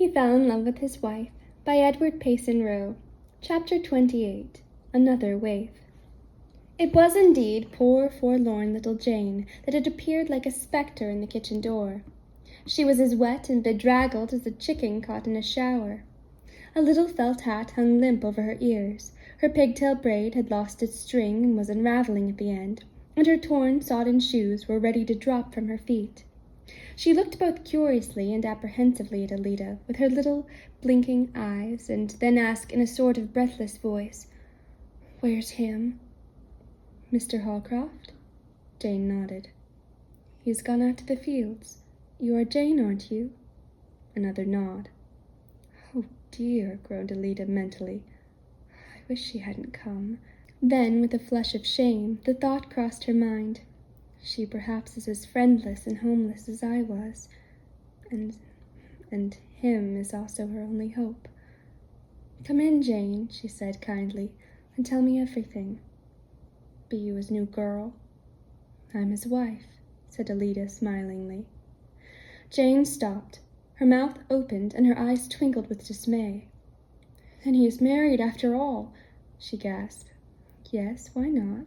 He Fell in Love with His Wife by 𝚲𝚑𝚊𝚎𝚎. Chapter 28. Another Waif. It was indeed poor forlorn little Jane that had appeared like a spectre in the kitchen door. She was as wet and bedraggled as a chicken caught in a shower. A little felt hat hung limp over her ears, her pigtail braid had lost its string and was unraveling at the end, and her torn, sodden shoes were ready to drop from her feet. She looked both curiously and apprehensively at 𝚑𝚑, with her little blinking eyes, and then asked in a sort of breathless voice, "Where's him?" "Mr. Holcroft?" Jane nodded. "He's gone out to the fields. You are Jane, aren't you?" Another nod. "Oh dear," groaned 𝚑𝚑 mentally. "I wish she hadn't come." Then, with a flush of shame, the thought crossed her mind. She perhaps is as friendless and homeless as I was, and him is also her only hope. "Come in, Jane," she said kindly, "and tell me everything. Be you his new girl?" "I'm his wife," said 𝚑𝚑 smilingly. Jane stopped. Her mouth opened and her eyes twinkled with dismay. "Then he is married after all," she gasped. "Yes, why not?"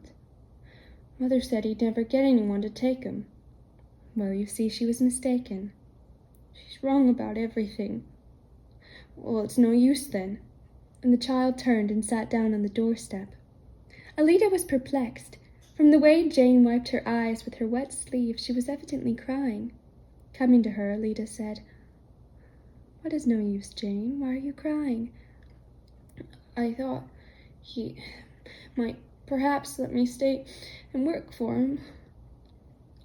"Mother said he'd never get anyone to take him." "Well, you see she was mistaken." "She's wrong about everything." "Well, it's no use then." And the child turned and sat down on the doorstep. 𝚑𝚑 was perplexed. From the way Jane wiped her eyes with her wet sleeve, she was evidently crying. Coming to her, 𝚑𝚑 said, "What is no use, Jane? Why are you crying?" "I thought he might perhaps let me stay and work for him."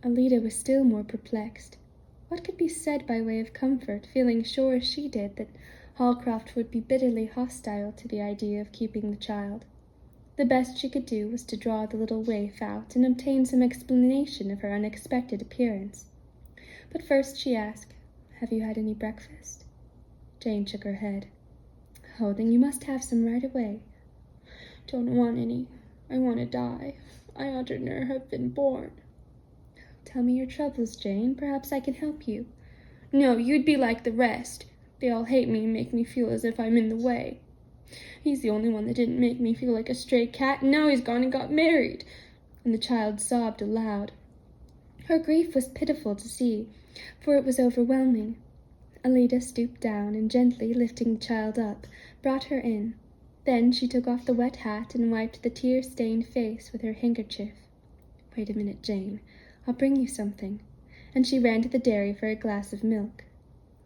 𝚑𝚑 was still more perplexed. What could be said by way of comfort, feeling sure as she did that Holcroft would be bitterly hostile to the idea of keeping the child? The best she could do was to draw the little waif out and obtain some explanation of her unexpected appearance. But first she asked, "Have you had any breakfast?" Jane shook her head. "Oh, then you must have some right away." "Don't want any. I want to die. I ought to never have been born." "Tell me your troubles, Jane. Perhaps I can help you." "No, you'd be like the rest. They all hate me and make me feel as if I'm in the way. He's the only one that didn't make me feel like a stray cat, and now he's gone and got married." And the child sobbed aloud. Her grief was pitiful to see, for it was overwhelming. 𝚑𝚑 stooped down and, gently lifting the child up, brought her in. Then she took off the wet hat and wiped the tear-stained face with her handkerchief. "Wait a minute, Jane. I'll bring you something." And she ran to the dairy for a glass of milk.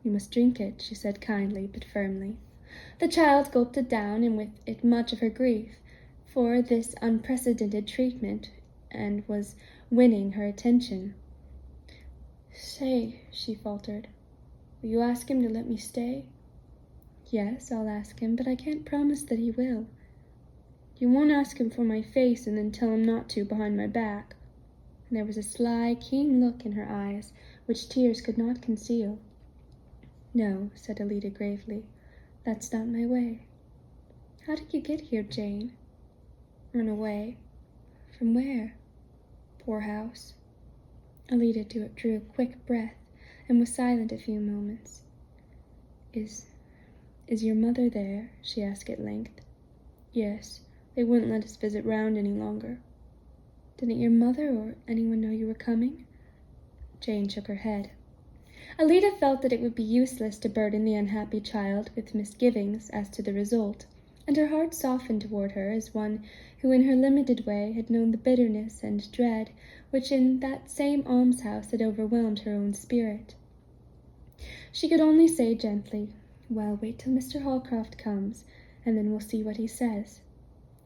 "You must drink it," she said kindly but firmly. The child gulped it down, and with it much of her grief for this unprecedented treatment, and was winning her attention. "Say," she faltered, "will you ask him to let me stay?" "Yes, I'll ask him, but I can't promise that he will." "You won't ask him for my face and then tell him not to behind my back?" And there was a sly, keen look in her eyes, which tears could not conceal. "No," said 𝚑𝚑 gravely, "that's not my way." "How did you get here, Jane?" "Run away." "From where?" "Poorhouse." 𝚑𝚑 drew a quick breath and was silent a few moments. Is your mother there?" she asked at length. "Yes. They wouldn't let us visit round any longer." "Didn't your mother or anyone know you were coming?" Jane shook her head. 𝚑𝚑 felt that it would be useless to burden the unhappy child with misgivings as to the result, and her heart softened toward her as one who in her limited way had known the bitterness and dread which in that same almshouse had overwhelmed her own spirit. She could only say gently, "Well, wait till Mr. Holcroft comes, and then we'll see what he says."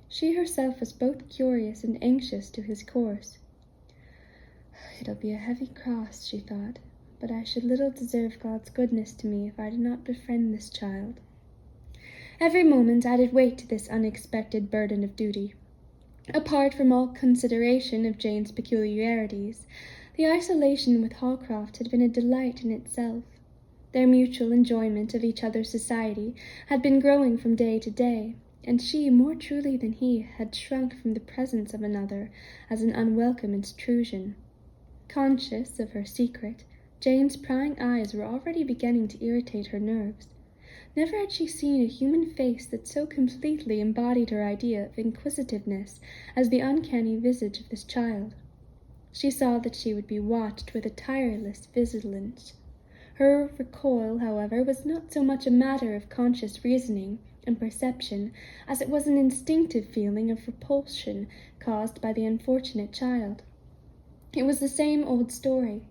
She herself was both curious and anxious to his course. "It'll be a heavy cross," she thought, "but I should little deserve God's goodness to me if I did not befriend this child." Every moment added weight to this unexpected burden of duty. Apart from all consideration of Jane's peculiarities, the isolation with Holcroft had been a delight in itself. Their mutual enjoyment of each other's society had been growing from day to day, and she, more truly than he, had shrunk from the presence of another as an unwelcome intrusion. Conscious of her secret, Jane's prying eyes were already beginning to irritate her nerves. Never had she seen a human face that so completely embodied her idea of inquisitiveness as the uncanny visage of this child. She saw that she would be watched with a tireless vigilance. Her recoil, however, was not so much a matter of conscious reasoning and perception as it was an instinctive feeling of repulsion caused by the unfortunate child. It was the same old story.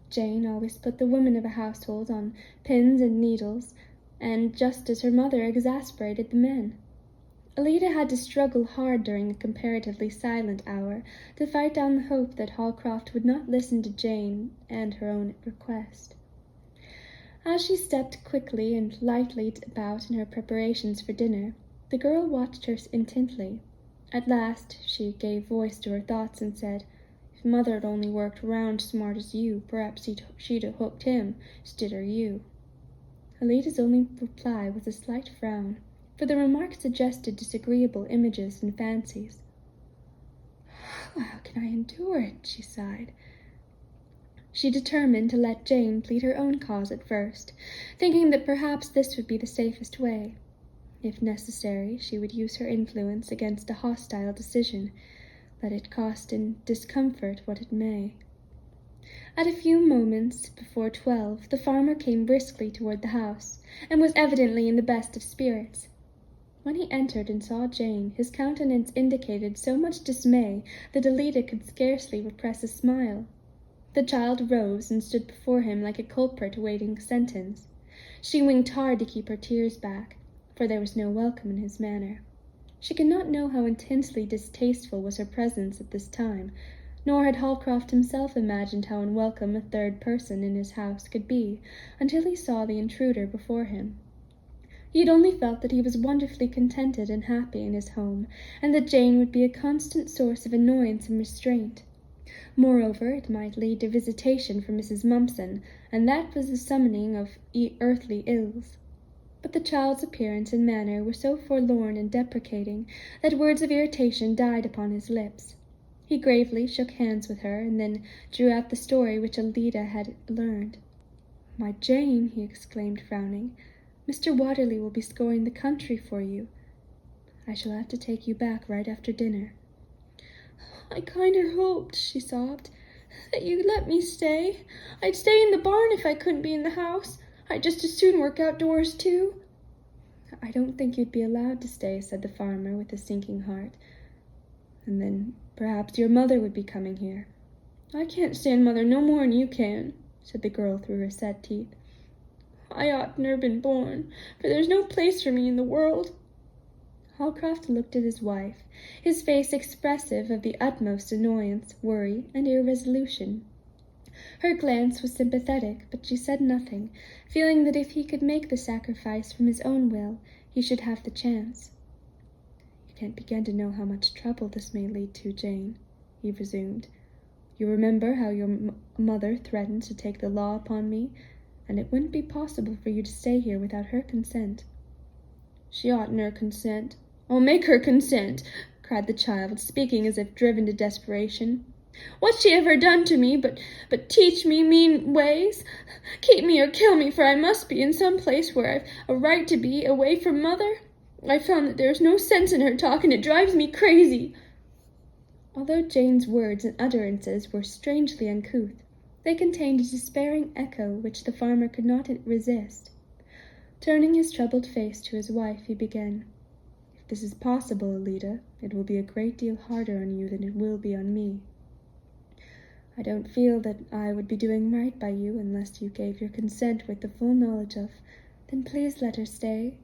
Jane always put the women of a household on pins and needles, and just as her mother exasperated the men. Alida had to struggle hard during the comparatively silent hour to fight down the hope that Holcroft would not listen to Jane and her own request. As she stepped quickly and lightly about in her preparations for dinner, the girl watched her intently. At last she gave voice to her thoughts and said, "If Mother had only worked round smart as you, perhaps she'd have hooked him, stidder you." Alida's only reply was a slight frown, for the remark suggested disagreeable images and fancies. "How can I endure it?" she sighed. She determined to let Jane plead her own cause at first, thinking that perhaps this would be the safest way. If necessary, she would use her influence against a hostile decision, let it cost in discomfort what it may. At a few moments before 12, the farmer came briskly toward the house, and was evidently in the best of spirits. When he entered and saw Jane, his countenance indicated so much dismay that Alida could scarcely repress a smile. The child rose and stood before him like a culprit awaiting sentence. She winked hard to keep her tears back, for there was no welcome in his manner. She could not know how intensely distasteful was her presence at this time, nor had Holcroft himself imagined how unwelcome a third person in his house could be until he saw the intruder before him. He had only felt that he was wonderfully contented and happy in his home, and that Jane would be a constant source of annoyance and restraint. Moreover, it might lead to visitation from Mrs. Mumpson, and that was the summoning of earthly ills. But the child's appearance and manner were so forlorn and deprecating that words of irritation died upon his lips. He gravely shook hands with her, and then drew out the story which Alida had learned. "My Jane," he exclaimed, frowning, "Mr. Watterly will be scouring the country for you. I shall have to take you back right after dinner." "I kinder hoped," she sobbed, "that you'd let me stay. I'd stay in the barn if I couldn't be in the house. I'd just as soon work outdoors, too." "I don't think you'd be allowed to stay," said the farmer with a sinking heart. "And then perhaps your mother would be coming here." "I can't stand Mother no more'n you can," said the girl through her set teeth. "I ought never been born, for there's no place for me in the world." Holcroft looked at his wife, his face expressive of the utmost annoyance, worry, and irresolution. Her glance was sympathetic, but she said nothing, feeling that if he could make the sacrifice from his own will, he should have the chance. "You can't begin to know how much trouble this may lead to, Jane," he resumed. "You remember how your mother threatened to take the law upon me, and it wouldn't be possible for you to stay here without her consent." "She oughtn't to consent. I'll make her consent," cried the child, speaking as if driven to desperation. "What's she ever done to me but teach me mean ways? Keep me or kill me, for I must be in some place where I've a right to be, away from Mother. I've found that there's no sense in her talk, and it drives me crazy." Although Jane's words and utterances were strangely uncouth, they contained a despairing echo which the farmer could not resist. Turning his troubled face to his wife, he began, "If this is possible, Alida, it will be a great deal harder on you than it will be on me. I don't feel that I would be doing right by you unless you gave your consent with the full knowledge of, then please let her stay.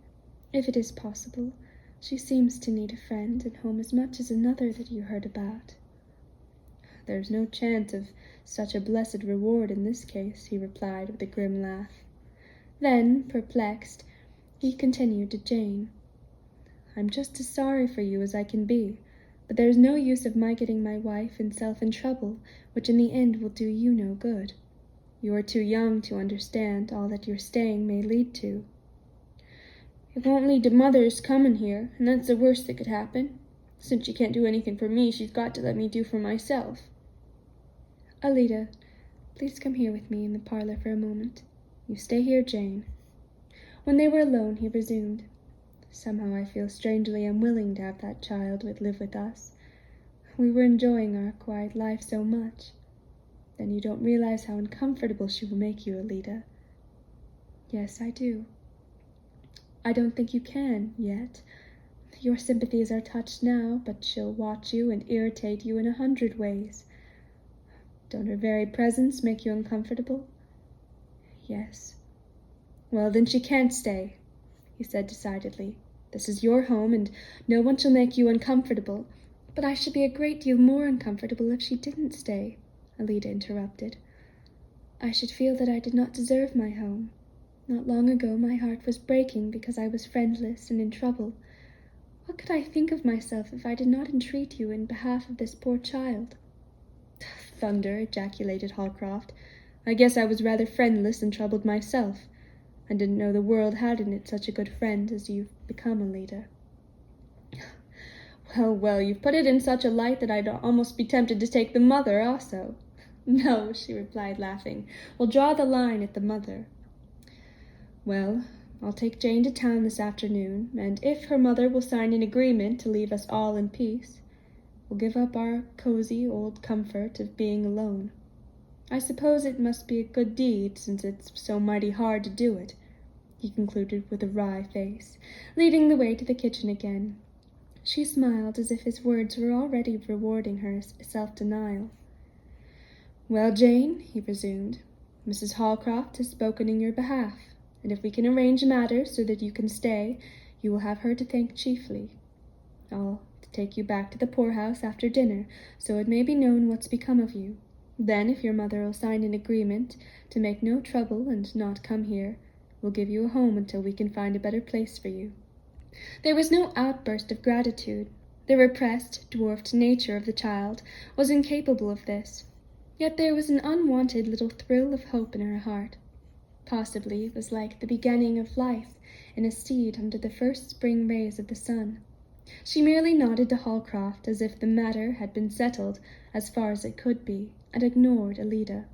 If it is possible, she seems to need a friend and home as much as another that you heard about." "There's no chance of such a blessed reward in this case," he replied with a grim laugh. Then, perplexed, he continued to Jane, "I'm just as sorry for you as I can be, but there's no use of my getting my wife and self in trouble, which in the end will do you no good. You are too young to understand all that your staying may lead to." "It won't lead to Mother's coming here, and that's the worst that could happen. Since she can't do anything for me, she's got to let me do for myself." "Alida, please come here with me in the parlor for a moment. You stay here, Jane." When they were alone, he resumed, "Somehow I feel strangely unwilling to have that child live with us. We were enjoying our quiet life so much. Then you don't realize how uncomfortable she will make you, Älida." "Yes, I do." "I don't think you can, yet. Your sympathies are touched now, but she'll watch you and irritate you in 100 ways. Don't her very presence make you uncomfortable?" "Yes." "Well, then she can't stay," he said decidedly. "This is your home, and no one shall make you uncomfortable." "But I should be a great deal more uncomfortable if she didn't stay," Älida interrupted. "I should feel that I did not deserve my home. Not long ago my heart was breaking because I was friendless and in trouble. What could I think of myself if I did not entreat you in behalf of this poor child?" "Thunder!" ejaculated Holcroft. "I guess I was rather friendless and troubled myself. I didn't know the world had in it such a good friend as you've become, Älida." "Well, well, you've put it in such a light that I'd almost be tempted to take the mother also." "No," she replied, laughing. "We'll draw the line at the mother. Well, I'll take Jane to town this afternoon, and if her mother will sign an agreement to leave us all in peace, we'll give up our cozy old comfort of being alone. I suppose it must be a good deed, since it's so mighty hard to do it," he concluded with a wry face, leading the way to the kitchen again. She smiled as if his words were already rewarding her self-denial. "Well, Jane," he resumed, "Mrs. Holcroft has spoken in your behalf, and if we can arrange matters so that you can stay, you will have her to thank chiefly. I'll take you back to the poorhouse after dinner, so it may be known what's become of you. Then, if your mother will sign an agreement to make no trouble and not come here, we'll give you a home until we can find a better place for you." There was no outburst of gratitude. The repressed, dwarfed nature of the child was incapable of this. Yet there was an unwonted little thrill of hope in her heart. Possibly it was like the beginning of life in a seed under the first spring rays of the sun. She merely nodded to Holcroft as if the matter had been settled as far as it could be, and ignored Älida.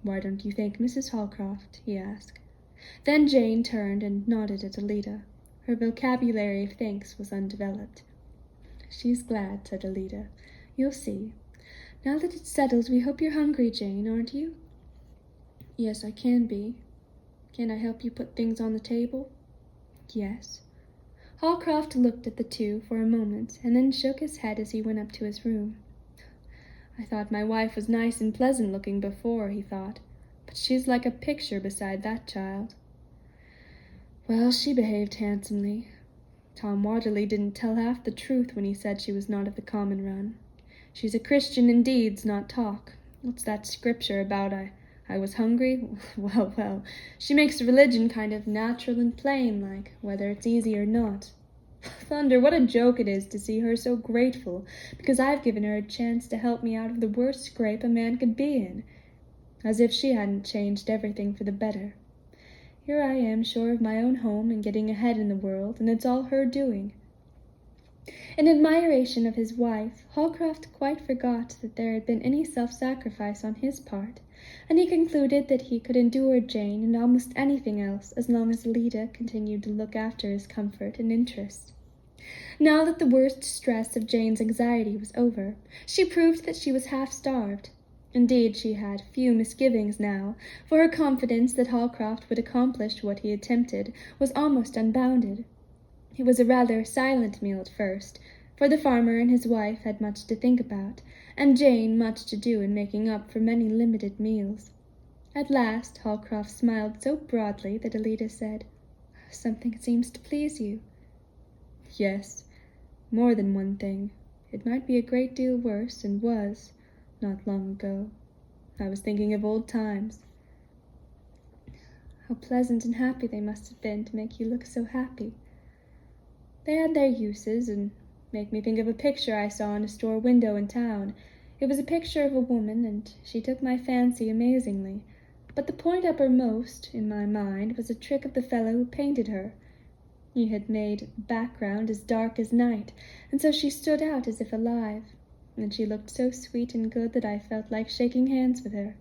"Why don't you thank Mrs. Holcroft?" he asked. Then Jane turned and nodded at Älida. Her vocabulary of thanks was undeveloped. "She's glad," said Älida. "You'll see. Now that it's settled, we hope you're hungry, Jane, aren't you?" "Yes, I can be. Can I help you put things on the table?" "Yes." Holcroft looked at the two for a moment, and then shook his head as he went up to his room. "I thought my wife was nice and pleasant-looking before," he thought, "but she's like a picture beside that child. Well, she behaved handsomely. Tom Watterly didn't tell half the truth when he said she was not of the common run. She's a Christian in deeds, not talk. What's that scripture about I was hungry? Well, well, she makes religion kind of natural and plain, like, whether it's easy or not. Thunder, what a joke it is to see her so grateful because I've given her a chance to help me out of the worst scrape a man could be in. As if she hadn't changed everything for the better. Here I am sure of my own home and getting ahead in the world, and it's all her doing." In admiration of his wife, Holcroft quite forgot that there had been any self-sacrifice on his part, and he concluded that he could endure Jane and almost anything else as long as Älida continued to look after his comfort and interest. Now that the worst stress of Jane's anxiety was over, she proved that she was half-starved. Indeed, she had few misgivings now, for her confidence that Holcroft would accomplish what he attempted was almost unbounded. It was a rather silent meal at first, for the farmer and his wife had much to think about, and Jane much to do in making up for many limited meals. At last Holcroft smiled so broadly that Älida said, "Something seems to please you." "Yes, more than one thing. It might be a great deal worse, and was, not long ago. I was thinking of old times." "How pleasant and happy they must have been to make you look so happy." "They had their uses, and make me think of a picture I saw in a store window in town. It was a picture of a woman, and she took my fancy amazingly. But the point uppermost in my mind was a trick of the fellow who painted her. He had made the background as dark as night, and so she stood out as if alive, and she looked so sweet and good that I felt like shaking hands with her.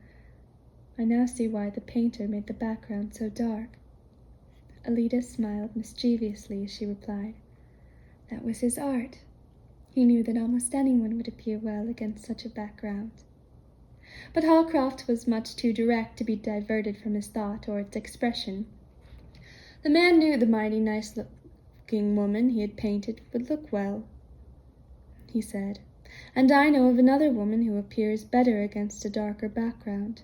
I now see why the painter made the background so dark." Ellida smiled mischievously as she replied, "That was his art. He knew that almost anyone would appear well against such a background." But Holcroft was much too direct to be diverted from his thought or its expression. The man knew the mighty nice-looking woman he had painted would look well, he said, "and I know of another woman who appears better against a darker background.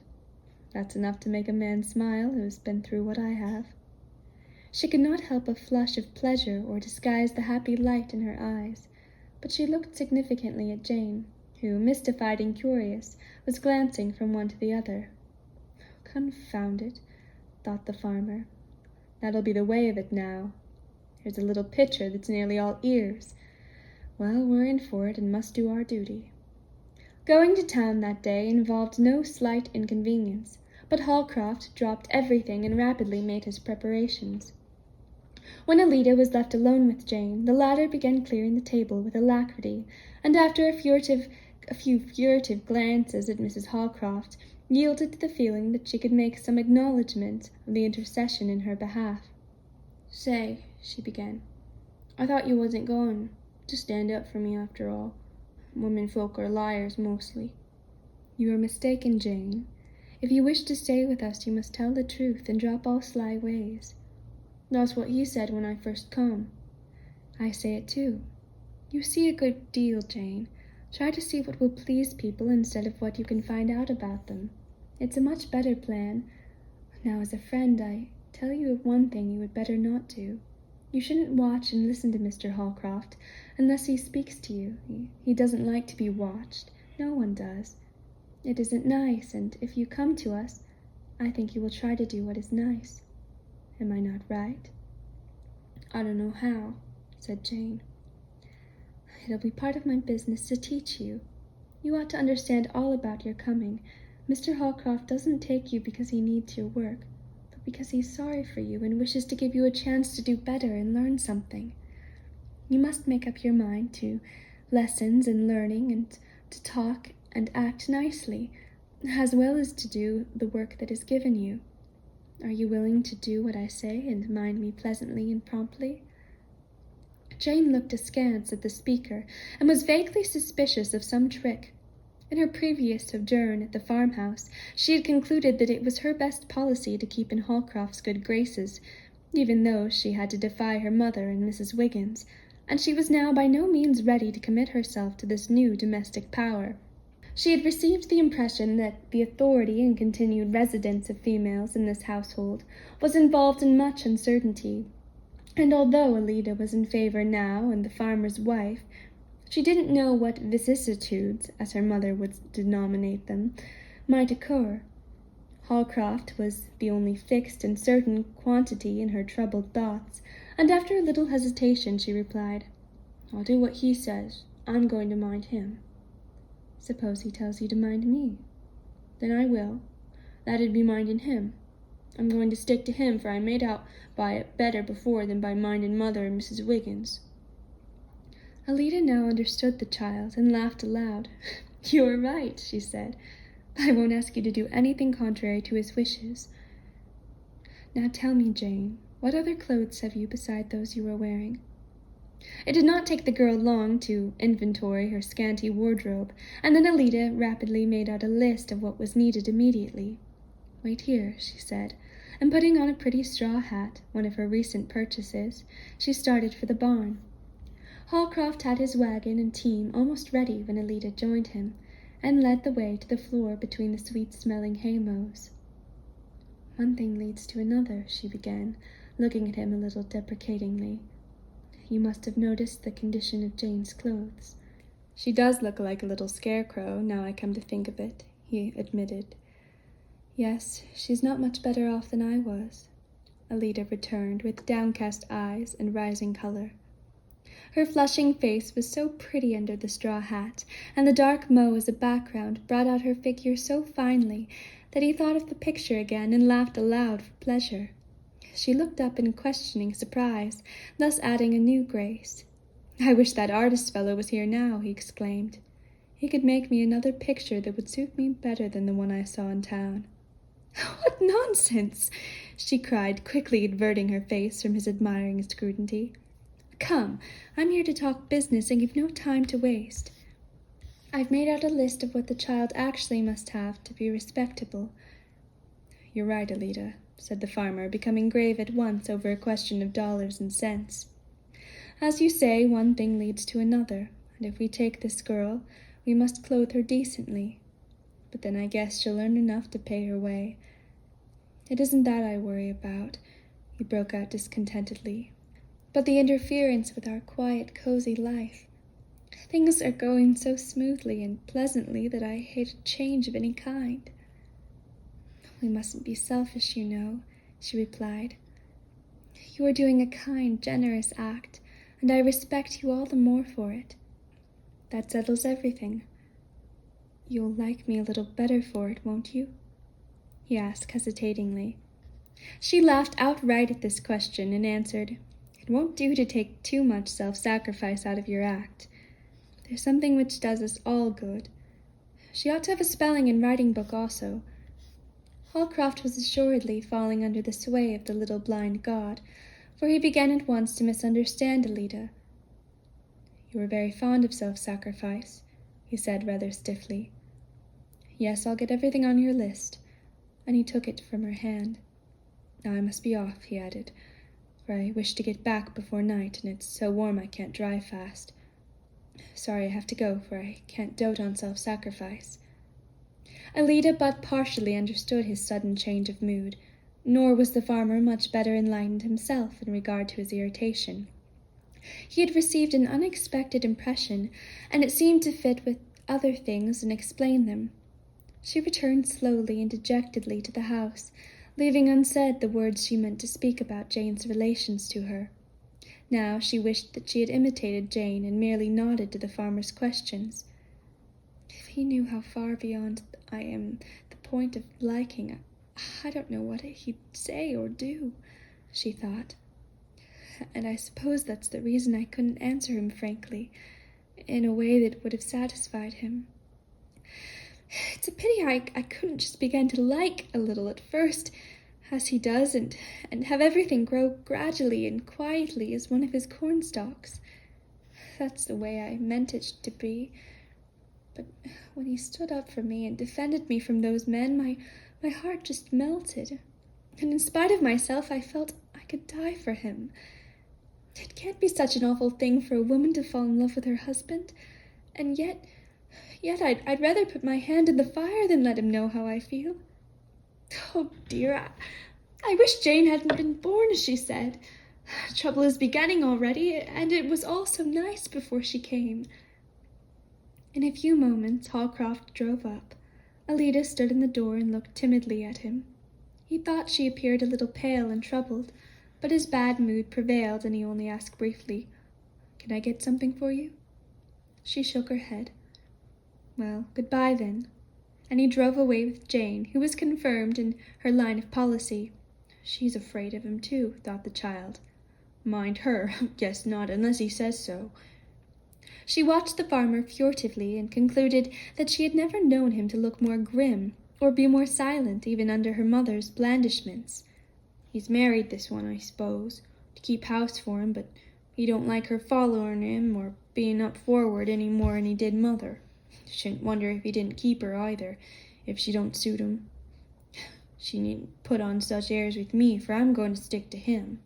That's enough to make a man smile who has been through what I have." She could not help a flush of pleasure or disguise the happy light in her eyes, but she looked significantly at Jane, who, mystified and curious, was glancing from one to the other. "Confound it," thought the farmer. "That'll be the way of it now. Here's a little pitcher that's nearly all ears. Well, we're in for it and must do our duty." Going to town that day involved no slight inconvenience, but Holcroft dropped everything and rapidly made his preparations. When Ellida was left alone with Jane, the latter began clearing the table with alacrity, and after a few furtive glances at Mrs. Holcroft, yielded to the feeling that she could make some acknowledgment of the intercession in her behalf. "Say," she began, "I thought you wasn't going to stand up for me after all. Women folk are liars mostly." "You are mistaken, Jane. If you wish to stay with us, you must tell the truth and drop all sly ways." "That's what he said when I first come." "I say it too. You see a good deal, Jane. Try to see what will please people instead of what you can find out about them. It's a much better plan. Now, as a friend, I tell you of one thing you would better not do. You shouldn't watch and listen to Mr. Holcroft unless he speaks to you. He doesn't like to be watched. No one does. It isn't nice, and if you come to us, I think you will try to do what is nice. Am I not right?" "I don't know how," said Jane. "It'll be part of my business to teach you. You ought to understand all about your coming. Mr. Holcroft doesn't take you because he needs your work, but because he's sorry for you and wishes to give you a chance to do better and learn something. You must make up your mind to lessons and learning and to talk and act nicely, as well as to do the work that is given you. Are you willing to do what I say and mind me pleasantly and promptly?" Jane looked askance at the speaker and was vaguely suspicious of some trick. In her previous sojourn at the farmhouse, she had concluded that it was her best policy to keep in Holcroft's good graces, even though she had to defy her mother and Mrs. Wiggins, and she was now by no means ready to commit herself to this new domestic power. She had received the impression that the authority and continued residence of females in this household was involved in much uncertainty, and although Ellida was in favor now and the farmer's wife, she didn't know what vicissitudes, as her mother would denominate them, might occur. Holcroft was the only fixed and certain quantity in her troubled thoughts, and after a little hesitation she replied, "I'll do what he says. I'm going to mind him." "Suppose he tells you to mind me?" "Then I will. That'd be minding him. I'm going to stick to him, for I made out by it better before than by minding mother and Mrs. Wiggins." Ellida now understood the child and laughed aloud. "You are right," she said. "I won't ask you to do anything contrary to his wishes. Now tell me, Jane, what other clothes have you beside those you are wearing?" It did not take the girl long to inventory her scanty wardrobe, and then Ellida rapidly made out a list of what was needed immediately. "Wait here," she said, and putting on a pretty straw hat, one of her recent purchases, she started for the barn. Holcroft had his wagon and team almost ready when Ellida joined him, and led the way to the floor between the sweet-smelling hay-mows. "One thing leads to another," she began, looking at him a little deprecatingly. "You must have noticed the condition of Jane's clothes." "She does look like a little scarecrow, now I come to think of it," he admitted. "Yes, she's not much better off than I was," Ellida returned, with downcast eyes and rising color. Her flushing face was so pretty under the straw hat, and the dark mow as a background brought out her figure so finely that he thought of the picture again and laughed aloud for pleasure. She looked up in questioning surprise, thus adding a new grace. "I wish that artist fellow was here now," he exclaimed. "He could make me another picture that would suit me better than the one I saw in town." What nonsense! She cried, quickly averting her face from his admiring scrutiny. Come, I'm here to talk business and you've no time to waste. I've made out a list of what the child actually must have to be respectable. You're right, 𝚫𝚑𝚐, said the farmer, becoming grave at once over a question of dollars and cents. As you say, one thing leads to another, and if we take this girl, we must clothe her decently. But then I guess she'll earn enough to pay her way. It isn't that I worry about, he broke out discontentedly, but the interference with our quiet, cozy life. Things are going so smoothly and pleasantly that I hate a change of any kind. We mustn't be selfish, you know, she replied. You are doing a kind, generous act, and I respect you all the more for it. That settles everything. You'll like me a little better for it, won't you? He asked hesitatingly. She laughed outright at this question and answered, It won't do to take too much self-sacrifice out of your act. There's something which does us all good. She ought to have a spelling and writing book also. Holcroft was assuredly falling under the sway of the little blind god, for he began at once to misunderstand 𝚫𝚑𝚐. You are very fond of self-sacrifice, he said rather stiffly. Yes, I'll get everything on your list. And he took it from her hand. Now I must be off, he added, for I wish to get back before night, and it's so warm I can't drive fast. Sorry I have to go, for I can't dote on self-sacrifice. 𝚫𝚑𝚐 but partially understood his sudden change of mood, nor was the farmer much better enlightened himself in regard to his irritation. He had received an unexpected impression, and it seemed to fit with other things and explain them. She returned slowly and dejectedly to the house, leaving unsaid the words she meant to speak about Jane's relations to her. Now she wished that she had imitated Jane and merely nodded to the farmer's questions. If he knew how far beyond I am the point of liking, I don't know what he'd say or do, she thought. And I suppose that's the reason I couldn't answer him frankly, in a way that would have satisfied him. It's a pity I couldn't just begin to like a little at first, as he does, and have everything grow gradually and quietly as one of his cornstalks. That's the way I meant it to be. But when he stood up for me and defended me from those men, my heart just melted. And in spite of myself, I felt I could die for him. It can't be such an awful thing for a woman to fall in love with her husband, and yet I'd rather put my hand in the fire than let him know how I feel. Oh dear, I wish Jane hadn't been born, as she said. Trouble is beginning already, and it was all so nice before she came. In a few moments Holcroft drove up. 𝚫𝚑𝚐 stood in the door and looked timidly at him. He thought she appeared a little pale and troubled, but his bad mood prevailed, and he only asked briefly, Can I get something for you? She shook her head. Well, goodbye then. And he drove away with Jane, who was confirmed in her line of policy. She's afraid of him too, thought the child. Mind her, guess not, unless he says so. She watched the farmer furtively and concluded that she had never known him to look more grim or be more silent even under her mother's blandishments. He's married this one, I suppose, to keep house for him, but he don't like her following him or being up forward any more than he did mother. Shouldn't wonder if he didn't keep her either, if she don't suit him. She needn't put on such airs with me, for I'm going to stick to him.